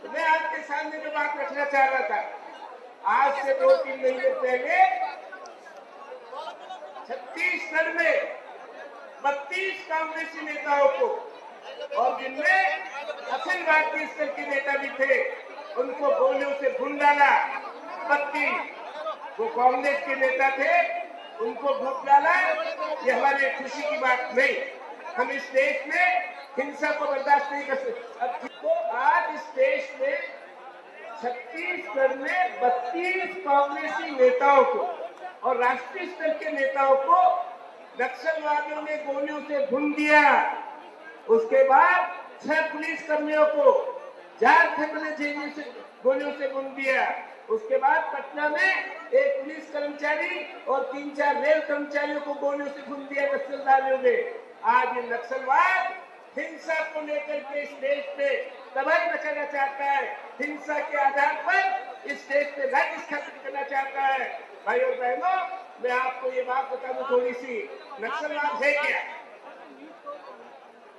मैं आपके सामने जो बात रखना चाह रहा था, आज से 2-3 महीने पहले छत्तीसगढ़ में 32 कांग्रेसी नेताओं को, और जिनमें अखिल भारतीय स्तर के नेता भी थे, उनको गोलियों से भून डाला। 32 वो कांग्रेस के नेता थे, उनको भून डाला। ये हमारे खुशी की बात नहीं। हम इस देश में हिंसा को बर्दाश्त नहीं कर सकते। तो आज इस देश में छत्तीसगढ़ में 32 कांग्रेसी नेताओं को और राष्ट्रीय स्तर के नेताओं को नक्सलवादियों ने गोलियों से भून दिया। उसके बाद 6 पुलिस कर्मियों को झारखंड में गोलियों से भून दिया। उसके बाद पटना में एक पुलिस कर्मचारी और 3-4 रेल कर्मचारियों को गोलियों से भून दिया नक्सलवादियों ने। आज ये नक्सलवाद हिंसा को लेकर के इस देश में तबाही मचाना चाहता है, हिंसा के आधार पर इस देश में राज्य स्थापित करना चाहता है। भाई और बहनों, मैं आपको ये बात बता दूं थोड़ी सी, नक्सलवाद है क्या?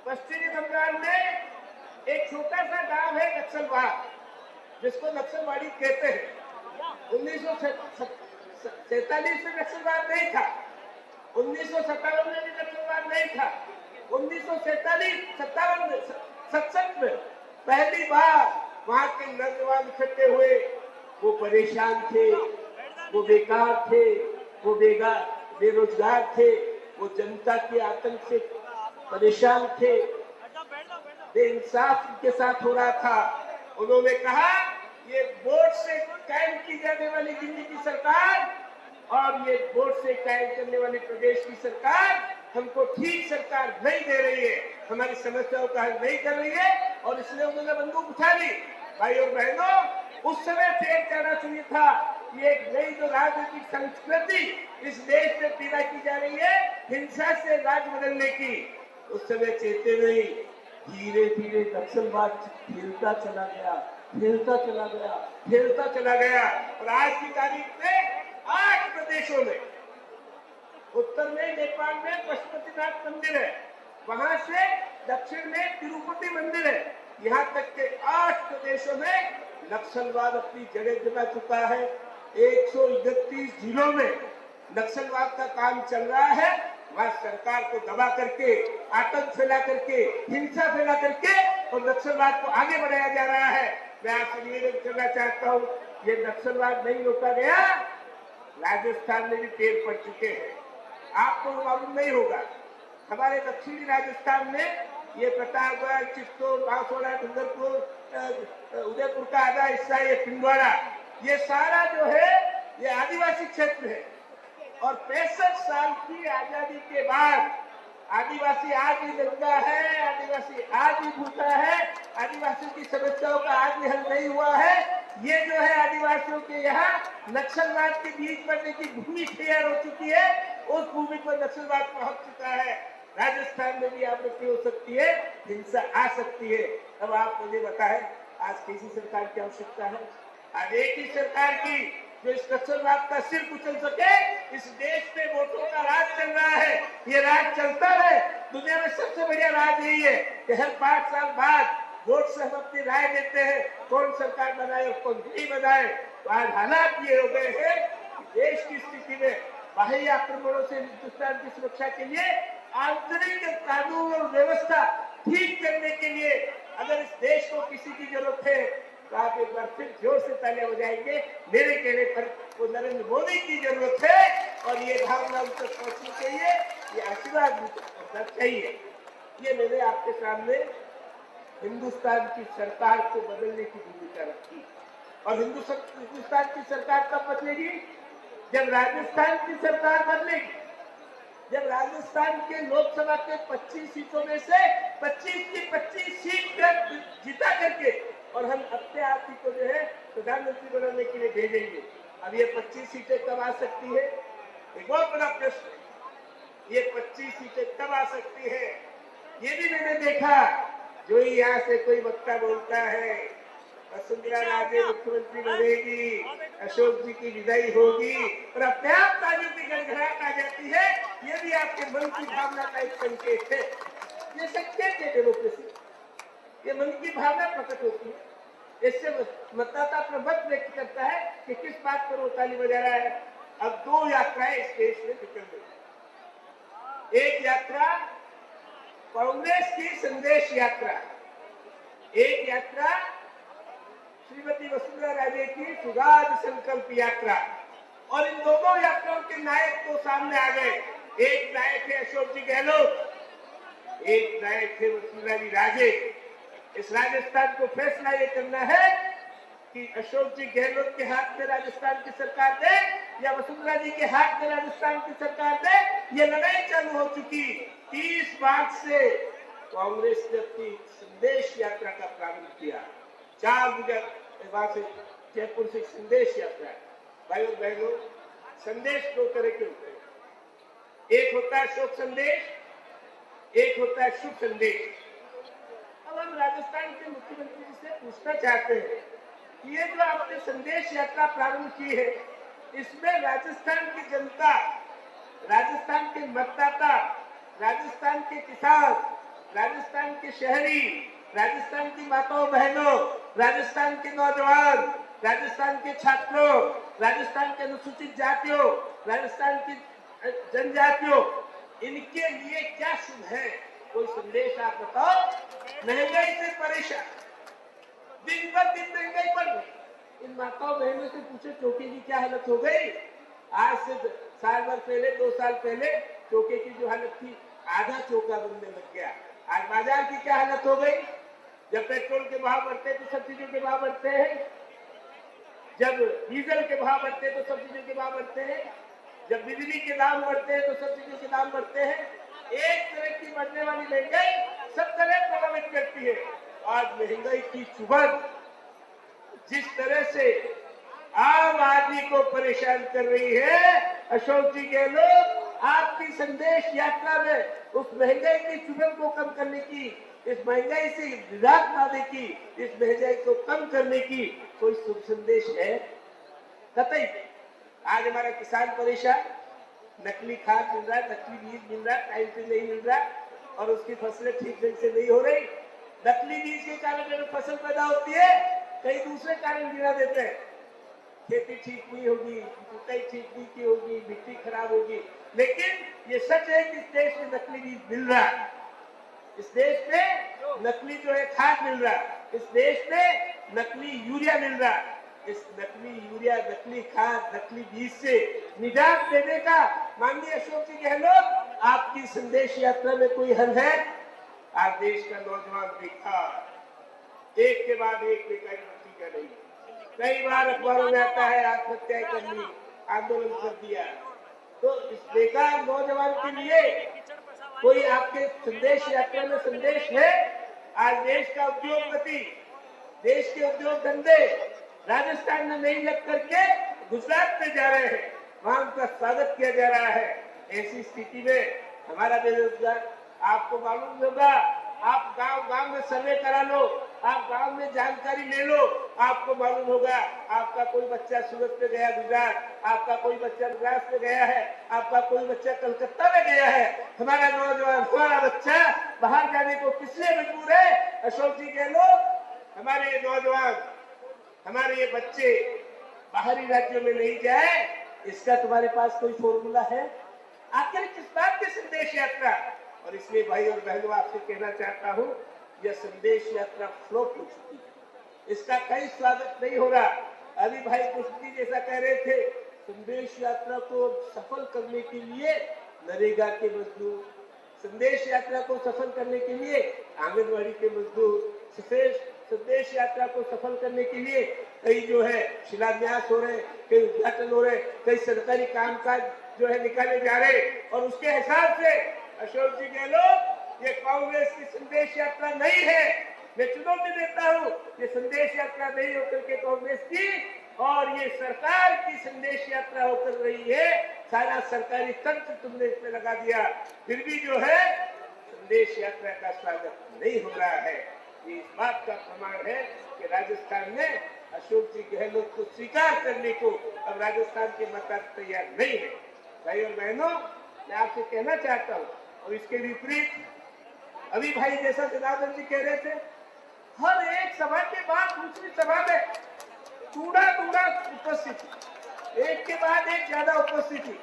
पश्चिमी बंगाल में एक छोटा सा गांव है नक्सलवाद, जिसको नक्सलवाड़ी कहते हैं। 1947 में नक्सलवाद नहीं था, 1957 में भी नक्सलवाद नहीं था। 1947-57 में पहली बार वहां के नौजवान इकट्ठे हुए। वो परेशान थे, वो बेकार थे, वो बेरोजगार थे, वो जनता के आतंक से परेशान थे, बेइंसाफ के साथ हो रहा था। उन्होंने कहा ये वोट से कायम की जाने वाली दिल्ली की सरकार और ये वोट से कायम करने वाली प्रदेश की सरकार हमको ठीक सरकार नहीं दे रही है, हमारी समस्याओं का हल नहीं कर रही है, और इसलिए उन्होंने बंदूक उठा ली। भाई और बहनों, उस समय पेड़ जाना चाहिए था। ये एक नई जो राजनीतिक संस्कृति इस देश में पैदा की जा रही है, हिंसा से राज बदलने की, उस समय चेते नहीं। धीरे धीरे नक्सलवाद फैलता चला गया, फैलता चला गया, फैलता चला गया, और आज की तारीख में 8 प्रदेशों में, उत्तर में नेपाल में पशुपतिनाथ मंदिर है, वहां से दक्षिण में तिरुपति मंदिर है, यहाँ तक के 8 प्रदेशों में नक्सलवाद अपनी जगह जमा चुका है। 131 जिलों में नक्सलवाद का काम चल रहा है। वहां सरकार को दबा करके, आतंक फैला करके, हिंसा फैला करके और नक्सलवाद को आगे बढ़ाया जा रहा है। मैं आपसे निवेदन करना चाहता हूँ, ये नक्सलवाद नहीं रोका गया, राजस्थान में भी पेड़ पड़ चुके हैं। आपको मालूम नहीं होगा, हमारे दक्षिणी राजस्थान में ये प्रतापगढ़, चित्तौड़, बांसवाड़ा, डूंगरपुर, उदयपुर का आधा हिस्सा, ये पिंडवाड़ा, ये सारा जो है ये आदिवासी क्षेत्र है। और 65 साल की आजादी के बाद आदिवासी आज भी दंगा है, आदिवासी आज भी भूखा है, आदिवासियों की समस्याओं का आज भी हल नहीं हुआ है। ये जो है आदिवासियों के यहाँ नक्सलवाद के बीच पड़ने की भूमि तैयार हो चुकी है, उस भूमि पर नक्सलवाद पहुंच चुका है। राजस्थान में भी आवृत्ति हो सकती है, हिंसा आ सकती है। अब आप मुझे बताएं, आज कैसी सरकार की आवश्यकता है? आज एक ही सरकार की जो इस नक्सलवाद का सिर कुचल सके। इस देश में वोटों का राज चल रहा है, ये राज चलता है। दुनिया में सबसे बढ़िया राज यही है कि हर 5 साल बाद वोट से हम अपनी राय देते हैं, कौन सरकार बनाए और कौन नहीं बनाए। तो आज हालात ये हो गए हैं कि देश की स्थिति में बाह्य आक्रमणों से हिंदुस्तान की सुरक्षा के लिए आंतरिक कानून और व्यवस्था ठीक करने के लिए अगर इस देश को किसी की जरूरत है तो आप एक बार फिर जोर से तालियां बजाएंगे। मेरे कहने पर वो नरेंद्र मोदी की जरूरत है, और ये भावना उन तक पहुंचनी चाहिए, ये आशीर्वाद उन तक पहुंचना चाहिए। ये मैंने आपके सामने हिंदुस्तान की सरकार को बदलने की भूमिका रखी। और हिंदुस्तान की सरकार कब बदलेगी? जब राजस्थान की सरकार बदलेगी, जब राजस्थान के लोकसभा के 25 सीटों में से 25 की 25 सीट जीता करके और हम अपने आप ही को जो है प्रधानमंत्री बनाने के लिए भेजेंगे। अब ये 25 सीटें कब आ सकती है? एक बहुत बड़ा प्रश्न। ये 25 सीटें कब आ सकती है? ये भी मैंने देखा, जो यहाँ से कोई वक्ता बोलता है वसुंधरा राजे मुख्यमंत्री बनेगी, अशोक जी की विदाई होगी और अपने आप तालियों की गड़गड़ाहट आ जाती है, ये भी आपके मन की भावना का एक संकेत है। ये संकेत है डेमोक्रेसी, ये मन की भावना प्रकट होती है। इससे मतदाता अपना मत व्यक्त करता है कि किस बात पर वो ताली बजा रहा है। अब 2 यात्राएं इस देश में निकल गई। एक यात्रा कांग्रेस की संदेश यात्रा, एक यात्रा श्रीमती वसुंधरा राजे की सुराज संकल्प यात्रा। और इन दोनों यात्राओं के नायक तो सामने आ गए। एक नायक है अशोक जी गहलोत, एक नायक है वसुंधरा जी राजे। इस राजस्थान को फैसला ये करना है कि अशोक जी गहलोत के हाथ में राजस्थान की सरकार दे या वसुंधरा जी के हाथ में राजस्थान की सरकार दे। ये लड़ाई चालू हो चुकी। 30 मार्च से कांग्रेस ने अपनी संदेश यात्रा का प्रारंभ किया। 4 बजे वहां से जयपुर से संदेश यात्रा। भाई और बहनों, संदेश 2 तरह के होते हैं। एक होता है शोक संदेश, एक होता है शुभ संदेश। अब हम राजस्थान के मुख्यमंत्री जी से पूछना चाहते हैं कि ये जो आपने संदेश यात्रा प्रारंभ की है, इसमें राजस्थान की जनता, राजस्थान के मतदाता, राजस्थान के किसान, राजस्थान के शहरी, राजस्थान की माताओं बहनों, राजस्थान के नौजवान, राजस्थान के छात्रों, राजस्थान के अनुसूचित जातियों, राजस्थान की जनजातियों, इनके लिए क्या शुभ है? कोई संदेश आप बताओ। महंगाई से परेशान, दिन पर दिन महंगाई बढ़ रही। इन माताओं बहनों से पूछे चौके की क्या हालत हो गई। आज से साल भर पहले, 2 साल पहले चौके की जो हालत थी, आधा चौका बनने लग गया। आज बाजार की क्या हालत हो गई। जब पेट्रोल के भाव बढ़ते हैं तो सब चीजों के भाव बढ़ते हैं, जब डीजल के भाव बढ़ते हैं तो सब चीजों के भाव बढ़ते हैं, जब बिजली के दाम बढ़ते हैं तो सब चीजों के दाम बढ़ते हैं। एक तरह की बढ़ने वाली महंगाई सब तरह प्रभावित करती है। आज महंगाई की चुभन जिस तरह से आम आदमी को परेशान कर रही है, अशोक जी गहलोत आपकी संदेश यात्रा में उस महंगाई की चुभन को कम करने की, इस महंगाई से निजात पाने की, इस महंगाई को कम करने की कोई शुभ संदेश है? कतई। आज हमारा किसान परेशान, नकली खाद मिल रहा है, नकली बीज मिल रहा है, टाइम से नहीं मिल रहा और उसकी फसलें ठीक ढंग से नहीं हो रही। नकली बीज के कारण जब फसल पैदा होती है, कई दूसरे कारण गिरा देते हैं। खेती ठीक नहीं होगी, जुताई ठीक नहीं की होगी, मिट्टी खराब होगी। लेकिन ये सच है कि इस देश में नकली बीज मिल रहा है, इस देश में नकली जो है खाद मिल रहा है, इस देश में नकली यूरिया मिल रहा है। इस नकली यूरिया, नकली खाद, नकली बीज से निजात देने का माननीय अशोक जी गहलोत आपकी संदेश यात्रा में कोई हल है? आज देश का नौजवान बेकार, एक के बाद एक बेकारी बच्ची का नहीं। कई बार अखबारों में आता है आत्महत्याएं कर ली, आंदोलन कर दिया। तो इस बेकार नौजवान के लिए कोई आपके संदेश यात्रा में संदेश है? आज देश का उद्योगपति, देश के उद्योग धंधे राजस्थान में नहीं लग करके गुजरात में जा रहे हैं, वहां उनका स्वागत किया जा रहा है। ऐसी स्थिति में हमारा बेरोजगार, आपको मालूम होगा, आप गांव-गांव में सर्वे करा लो, आप गांव में जानकारी ले लो, आपको मालूम होगा आपका कोई बच्चा सूरत में गया गुजरात, आपका कोई बच्चा गुजरात में गया है, आपका कोई बच्चा कलकत्ता में गया है। हमारा नौजवान, हमारा बच्चा बाहर जाने को किस लिए मजबूर है? अशोक जी गहलोत, हमारे ये नौजवान, हमारे ये बच्चे बाहरी राज्यों में नहीं जाए, इसका तुम्हारे पास कोई फॉर्मूला है? आखिर किस बात की संदेश यात्रा? और इसलिए भाई और बहनों आपसे कहना चाहता हूं, यह संदेश यात्रा फ्लॉप हो चुकी है, इसका कहीं स्वागत नहीं हो रहा। अभी भाई कुश्ती जैसा कह रहे थे, संदेश यात्रा को सफल करने के लिए नरेगा के मजदूर, संदेश यात्रा को सफल करने के लिए आंगनबाड़ी के मजदूर, संदेश यात्रा को सफल करने के लिए कई जो है शिलान्यास हो रहे, कई उद्घाटन हो रहे, कई सरकारी कामकाज जो है निकाले जा रहे। और उसके हिसाब से अशोक जी गहलोत, ये कांग्रेस की संदेश यात्रा नहीं है। मैं चुनौती देता हूँ, ये संदेश यात्रा नहीं होकर के कांग्रेस की, और ये सरकार की संदेश यात्रा होकर रही है। सारा सरकारी तंत्र तुमने इसमें लगा दिया, फिर भी जो है संदेश यात्रा का स्वागत नहीं हो रहा है। ये इस बात का प्रमाण है कि राजस्थान में अशोक जी गहलोत को स्वीकार करने को अब राजस्थान के मतदाता तैयार नहीं है। भाई और बहनों, मैं आपसे कहना चाहता हूँ, और इसके विपरीत अभी भाई जैसा जनार्दन जी कह रहे थे हर एक सभा के बाद दूसरी सभा में टूड़ा टूड़ा उपस्थिति, एक के बाद एक ज्यादा उपस्थिति,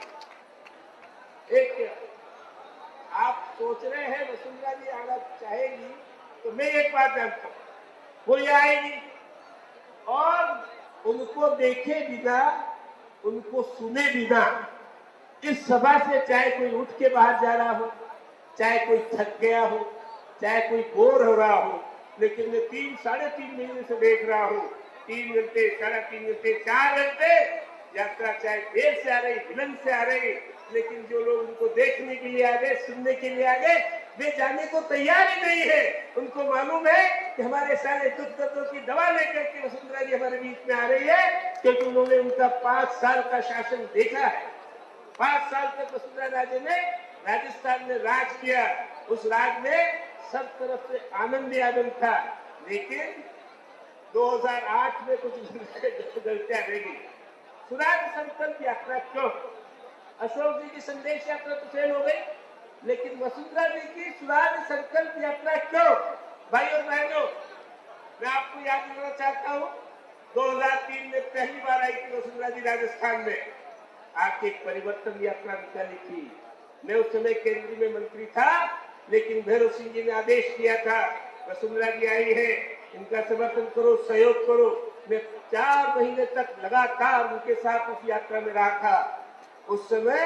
एक के। आप सोच रहे हैं वसुंधरा जी आना चाहेगी, तो मैं एक बात जानता हूं, कोई आएगी और उनको देखे बिना, उनको सुने बिना इस सभा से चाहे कोई उठ के बाहर जा रहा हो, चाहे कोई थक गया हो, चाहे कोई बोर हो रहा हो, लेकिन मैं 3-3.5 महीने से देख रहा हूं, 3 घंटे, 3.5 घंटे, 4 घंटे यात्रा चाहे देर से आ रही, विलंब से आ रही, लेकिन जो लोग उनको देखने के लिए आ गए, सुनने के लिए आ गए, वे जाने को तैयार ही नहीं है। उनको मालूम है कि हमारे सारे दुख दर्दों की दवा लेकर के वसुंधरा जी हमारे बीच में आ रही है, क्योंकि उन्होंने उनका 5 साल का शासन देखा है। 5 साल तक वसुंधरा राजे ने राजस्थान में राज किया, उस राज में सब तरफ से आनंद ही आनंद था, लेकिन 2008 में कुछ गलतियां रह गई। सुराज संकल्प यात्रा क्यों? अशोक जी की संदेश यात्रा तो फेल हो गई, लेकिन वसुंधरा जी की सुराज संकल्प यात्रा क्यों? भाई और बहनों, मैं आपको याद दिलाना चाहता हूं, 2003 में पहली बार आई थी वसुंधरा जी राजस्थान में, आके एक परिवर्तन यात्रा निकाली थी। मैं उस समय केंद्र में मंत्री था, लेकिन भैरव सिंह जी ने आदेश दिया था, वसुंधरा जी आई है, इनका समर्थन करो, सहयोग करो। मैं 4 महीने तक लगातार उनके साथ उस यात्रा में रहा था। उस समय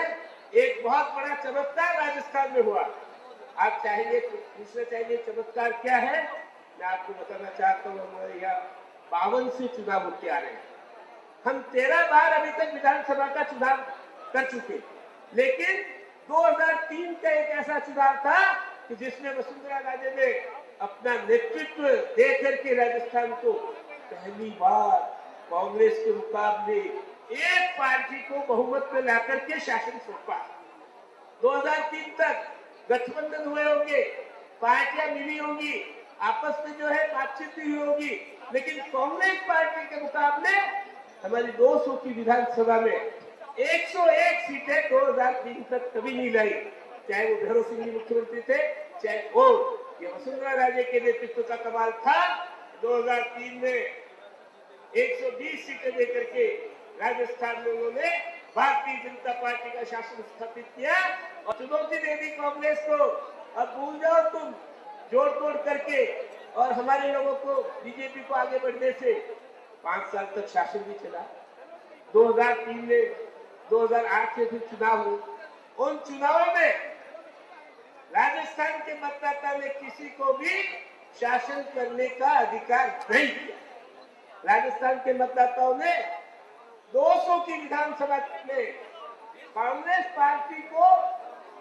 एक बहुत बड़ा चमत्कार राजस्थान में हुआ। आप चाहेंगे पूछना चाहेंगे चमत्कार क्या है? मैं आपको बताना चाहता हूँ, हमारे यहाँ 52 से चुनाव होते आ रहे हैं। हम 13 बार अभी तक विधानसभा का चुनाव कर चुके, लेकिन 2003 का एक ऐसा चुनाव था कि जिसमें वसुंधरा राजे ने अपना नेतृत्व दे करके राजस्थान को पहली बार कांग्रेस के मुकाबले एक पार्टी को बहुमत में लाकर के शासन सौंपा। 2003 तक गठबंधन हुए होंगे, पार्टियां मिली होंगी, आपस में जो है बातचीत हुई होगी, लेकिन कांग्रेस पार्टी के मुकाबले हमारी 200 की विधानसभा में 101 सीटें 2003 तक कभी नहीं लाई, चाहे वो भैरव सिंह जी मुख्यमंत्री थे, चाहे वो ये वसुंधरा राजे के नेतृत्व का कमाल था। 2003 में 120 सीटें देकर के राजस्थान में उन्होंने भारतीय जनता पार्टी का शासन स्थापित किया और चुनौती दे दी कांग्रेस को, अब भूल जाओ तुम जोड़ तोड़ करके, और हमारे लोगों को, बीजेपी को आगे बढ़ने से 5 साल तक शासन भी चला। 2003 में 2008 में फिर चुनाव हुए, उन चुनावों में राजस्थान के मतदाता ने किसी को भी शासन करने का अधिकार नहीं दिया। राजस्थान के मतदाताओं ने 200 की विधानसभा में कांग्रेस पार्टी को,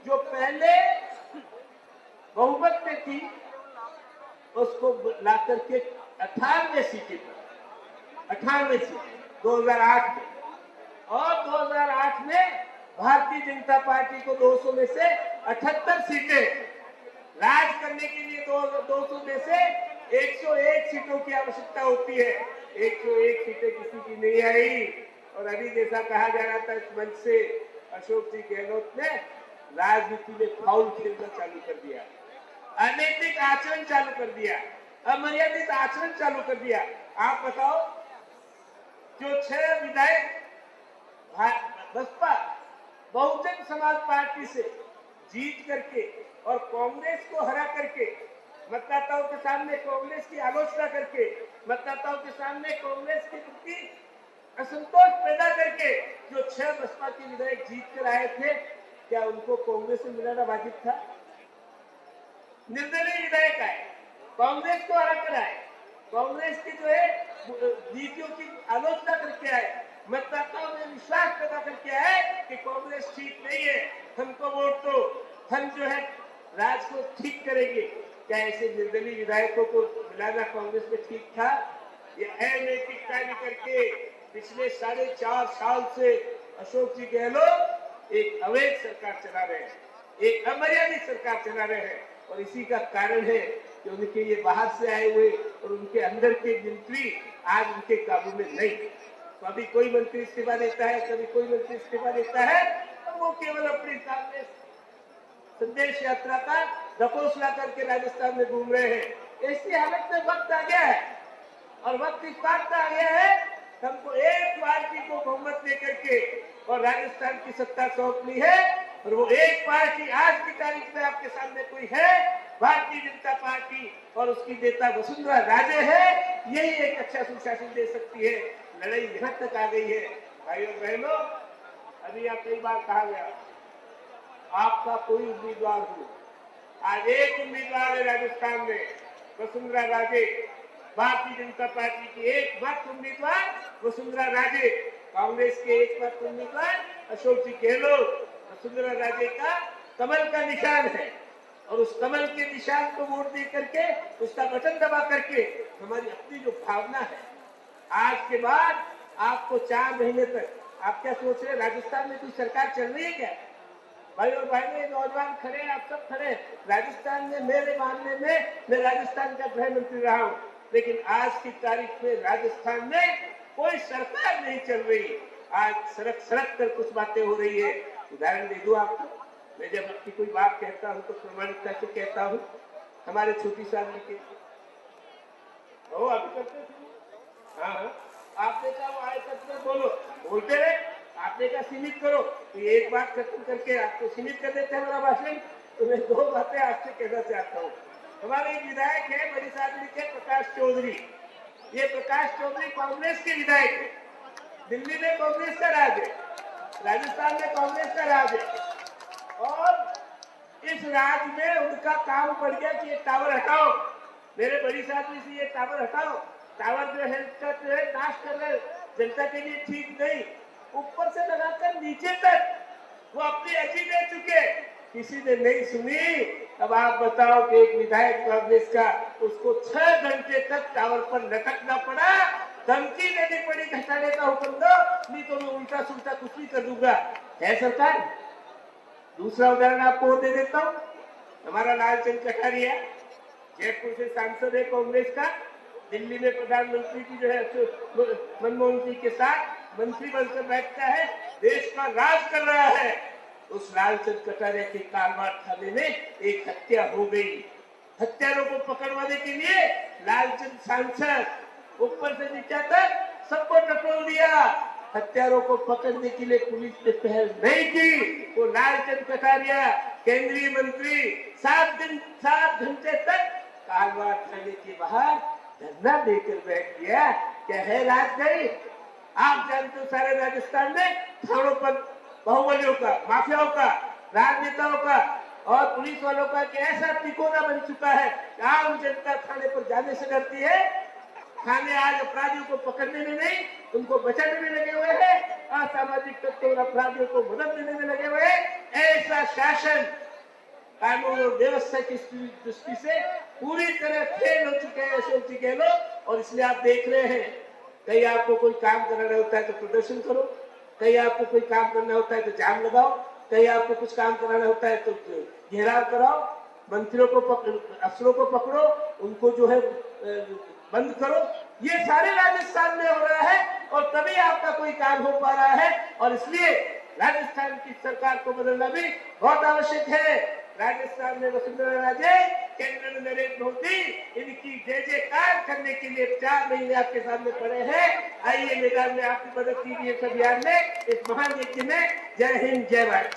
जो पहले बहुमत में थी, उसको ला करके 98 सीटें पर, 98 सीटें 2008 में, और 2008 में भारतीय जनता पार्टी को 200 में से 78 सीटें, राज करने के लिए 200 में से 101 सीटों की आवश्यकता होती है। 101 सीटें किसी की नहीं आई, और अभी जैसा कहा जा रहा था इस मंच से, अशोक जी गहलोत ने राजनीति में फाउल खेलना चालू कर दिया, अनैतिक आचरण चालू कर दिया, अमर्यादित आचरण चालू कर दिया। आप बताओ, जो 6 विधायक बसपा बहुजन समाज पार्टी से जीत करके और कांग्रेस को हरा करके, मतदाताओं के सामने कांग्रेस की आलोचना करके, मतदाताओं के सामने कांग्रेस के प्रति असंतोष पैदा करके जो 6 बसपा के विधायक जीत कर आए थे, क्या उनको कांग्रेस से मिलाना वाजिब था? निर्दलीय विधायक आए, कांग्रेस को हरा कर आए, कांग्रेस की जो है नीतियों की आलोचना करके आए, मतदाताओं में विश्वास पैदा करके आए कि कांग्रेस ठीक नहीं है, हमको वोट दो, हम जो है राज को ठीक करेंगे। क्या ऐसे निर्दलीय विधायकों को मिलाना कांग्रेस में ठीक था? ये अनैतिक कार्य करके पिछले 4.5 साल से अशोक जी गहलोत एक अवैध सरकार चला रहे हैं, एक अमर्यादित सरकार चला रहे हैं, और इसी का कारण है कि उनके ये बाहर से आए हुए और उनके अंदर के मंत्री आज उनके काबू में नहीं। तो अभी कोई मंत्री इस्तीफा देता है, कभी कोई मंत्री इस्तीफा देता है, तो वो केवल अपने सामने संदेश यात्रा का ढकोसला करके राजस्थान में घूम रहे हैं। ऐसी हालत में वक्त आ गया है और वक्त इस बात का आ गया है, हमको एक पार्टी को बहुमत लेकर के और राजस्थान की सत्ता सौंपनी है। और वो एक पार्टी आज की तारीख में आपके सामने कोई है, भारतीय जनता पार्टी, और उसकी नेता वसुंधरा राजे है। यही एक अच्छा सुशासन दे सकती है। लड़ाई यहाँ तक आ गई है भाई और बहनों। अभी आप कई बार कहा गया आपका कोई उम्मीदवार हो, आज एक उम्मीदवार है राजस्थान में, वसुंधरा राजे, भारतीय जनता पार्टी की एकमात्र उम्मीदवार वसुंधरा राजे, कांग्रेस के एकमात्र उम्मीदवार अशोक जी गहलोत। वसुंधरा राजे का कमल का निशान है और उस कमल के निशान को वोट दे करके, उसका बटन दबा करके हमारी अपनी जो भावना है, आज के बाद आपको 4 महीने तक आप क्या सोच रहे हैं, राजस्थान में कोई सरकार चल रही है क्या? भाई और भाई नौजवान खड़े हैं, आप सब खड़े हैं। राजस्थान में मेरे मानने में, मैं राजस्थान का गृह मंत्री रहा हूँ, लेकिन आज की तारीख में राजस्थान में कोई सरकार नहीं चल रही। आज सड़क सड़क पर कुछ बातें हो रही है। उदाहरण दे दूं आपको, मैं जब आपकी कोई बात कहता हूँ तो प्रामाणिकता से कहता हूँ। हमारे छोटी साहब के अभी करते थे, हाँ आपने कहा वो आए करते बोलो, बोलते रहे, आपने कहा सीमित करो, तो एक बात खत्म करके आपको सीमित कर देते हैं मेरा भाषण। तो मैं 2 बातें आपसे कहना चाहता हूँ। हमारे एक विधायक है बड़ी सादरी के प्रकाश चौधरी। ये प्रकाश चौधरी कांग्रेस के विधायक है। दिल्ली में कांग्रेस का राज है, राजस्थान में कांग्रेस का राज है, और इस राज में उनका काम पड़ गया कि ये टावर हटाओ, मेरे बड़ी सादरी से ये टावर हटाओ। टावर जो है जो है नाश कर रहे, जनता के लिए ठीक नहीं, ऊपर से लगाकर नीचे तक वो अपनी अर्जी दे चुके, किसी ने नहीं सुनी। अब आप बताओ कि एक विधायक कांग्रेस का, उसको 6 घंटे तक टावर पर लटकना पड़ा, धमकी देनी पड़ी, हटाने का हुक्म दो, नहीं तो मैं उल्टा सुल्टा कुछ भी कर दूंगा। है सरकार? दूसरा उदाहरण आपको दे देता हूँ। हमारा लालचंद कटारिया जयपुर से सांसद है कांग्रेस का, दिल्ली में प्रधानमंत्री की जो है मनमोहन सिंह के साथ मंत्री बनकर बैठता है, देश का राज कर रहा है। उस लालचंद कटारिया के कालवाड़ थाने में एक हत्या हो गई। हत्यारों को पकड़वाने के लिए लालचंद सांसद ऊपर से नीचे तक सबको टटोल दिया। हत्यारों को पकड़ने के लिए पुलिस ने पहल नहीं की। वो लालचंद कटारिया केंद्रीय मंत्री 7 घंटे तक कालवाड़ थाने के बाहर धरना देकर बैठ गया। क्या है राजनीति? आप जानते हो सारे राजस्थान में थानों पर बाहुबलियों का, माफियाओं का, राजनेताओं का और पुलिस वालों का ऐसा तिकोना बन चुका है, आम जनता थाने पर जाने से डरती है। थाने आज अपराधियों को पकड़ने में नहीं, उनको बचाने में लगे हुए हैं, असामाजिक तत्वों और अपराधियों को मदद देने में लगे हुए हैं। ऐसा शासन कानून और व्यवस्था की दृष्टि से पूरी तरह फेल हो चुके हैं अशोक जी गहलोत। और इसलिए आप देख रहे हैं, कहीं आपको कोई काम करना होता है तो प्रदर्शन करो, कहीं आपको कोई काम करना होता है तो जाम लगाओ, कहीं आपको कुछ काम कराना होता है तो घेराव कराओ, मंत्रियों को अफसरों को पकड़ो, उनको जो है बंद करो। ये सारे राजस्थान में हो रहा है और तभी आपका कोई काम हो पा रहा है। और इसलिए राजस्थान की सरकार को बदलना भी बहुत आवश्यक है। राजस्थान में वसुंधरा राजे, केंद्र में नरेंद्र मोदी, इनकी जय जयकार करने के लिए 4 महीने आपके सामने पड़े हैं। आइए मैदान में आपकी मदद कीजिए इस अभियान में, इस महान यज्ञ में। जय हिंद, जय भारत।